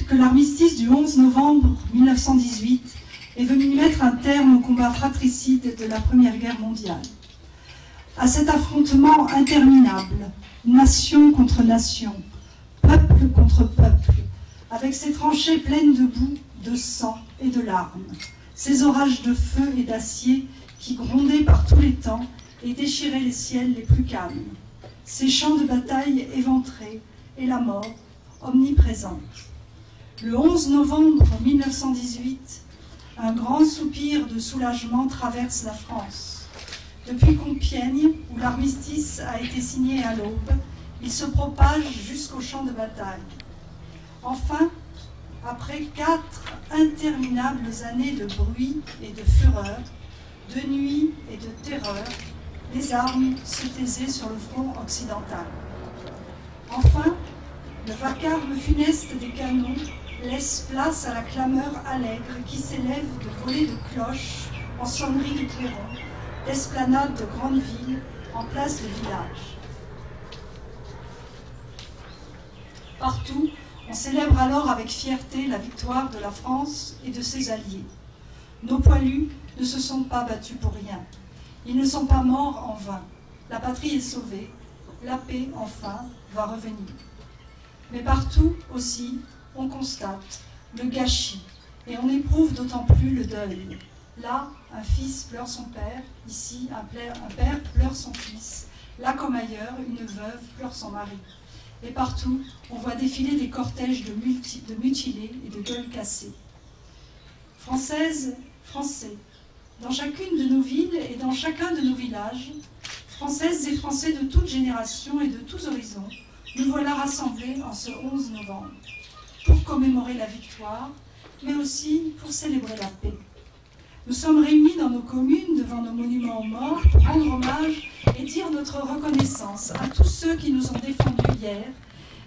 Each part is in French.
que l'armistice du 11 novembre 1918 est venu mettre un terme au combat fratricide de la Première Guerre mondiale. À cet affrontement interminable, nation contre nation, peuple contre peuple, avec ses tranchées pleines de boue, de sang et de larmes, ces orages de feu et d'acier qui grondaient par tous les temps et déchiraient les ciels les plus calmes, ces champs de bataille éventrés et la mort omniprésente. Le 11 novembre 1918, un grand soupir de soulagement traverse la France. Depuis Compiègne, où l'armistice a été signé à l'aube, il se propage jusqu'au champ de bataille. Enfin, après 4 interminables années de bruit et de fureur, de nuit et de terreur, les armes se taisaient sur le front occidental. Enfin, le vacarme funeste des canons laisse place à la clameur allègre qui s'élève de volées de cloches en sonnerie de clairons, d'esplanades de grandes villes en place de villages. Partout, on célèbre alors avec fierté la victoire de la France et de ses alliés. Nos poilus ne se sont pas battus pour rien. Ils ne sont pas morts en vain. La patrie est sauvée. La paix, enfin, va revenir. Mais partout aussi, on constate le gâchis et on éprouve d'autant plus le deuil. Là, un fils pleure son père. Ici, un père pleure son fils. Là, comme ailleurs, une veuve pleure son mari. Et partout, on voit défiler des cortèges de mutilés et de gueules cassées. Françaises, Français, dans chacune de nos villes et dans chacun de nos villages, Françaises et Français de toutes générations et de tous horizons, nous voilà rassemblés en ce 11 novembre, pour commémorer la victoire, mais aussi pour célébrer la paix. Nous sommes réunis dans nos communes, devant nos monuments aux morts, pour rendre hommage et dire notre reconnaissance à tous ceux qui nous ont défendus hier,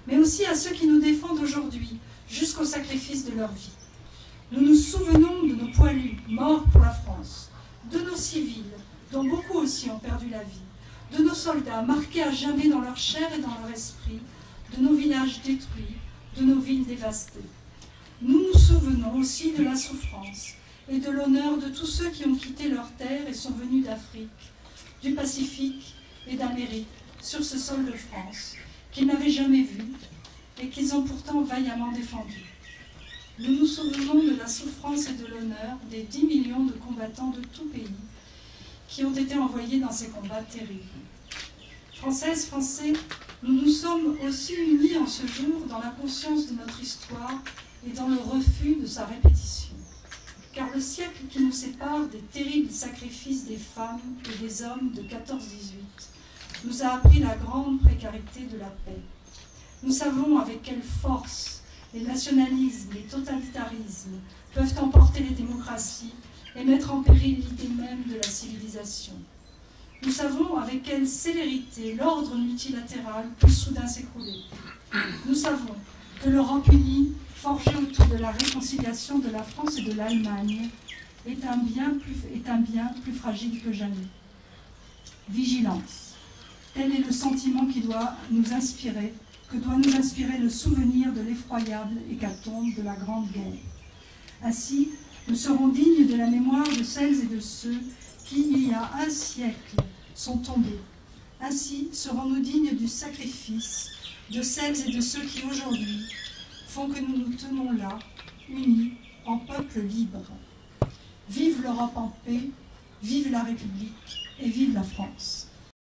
mais aussi à ceux qui nous défendent aujourd'hui, jusqu'au sacrifice de leur vie. Nous nous souvenons de nos poilus morts pour la France, de nos civils, dont beaucoup aussi ont perdu la vie, de nos soldats marqués à jamais dans leur chair et dans leur esprit, de nos villages détruits, de nos villes dévastées. Nous nous souvenons aussi de la souffrance et de l'honneur de tous ceux qui ont quitté leur terre et sont venus d'Afrique, du Pacifique et d'Amérique sur ce sol de France, qu'ils n'avaient jamais vu et qu'ils ont pourtant vaillamment défendu. Nous nous souvenons de la souffrance et de l'honneur des 10 millions de combattants de tout pays qui ont été envoyés dans ces combats terribles. Françaises, Français, nous nous sommes aussi unis en ce jour dans la conscience de notre histoire et dans le refus de sa répétition. Car le siècle qui nous sépare des terribles sacrifices des femmes et des hommes de 14-18 nous a appris la grande précarité de la paix. Nous savons avec quelle force les nationalismes, les totalitarismes peuvent emporter les démocraties et mettre en péril l'idée même de la civilisation. Nous savons avec quelle célérité l'ordre multilatéral peut soudain s'écrouler. Nous savons que l'Europe unie, forgée autour de la réconciliation de la France et de l'Allemagne, est un bien plus fragile que jamais. Vigilance. Tel est le sentiment qui doit nous inspirer, que doit nous inspirer le souvenir de l'effroyable hécatombe de la Grande Guerre. Ainsi, nous serons dignes de la mémoire de celles et de ceux qui, il y a un siècle, sont tombés. Ainsi, serons-nous dignes du sacrifice de celles et de ceux qui, aujourd'hui, font que nous nous tenons là, unis, en peuple libre. Vive l'Europe en paix, vive la République et vive la France.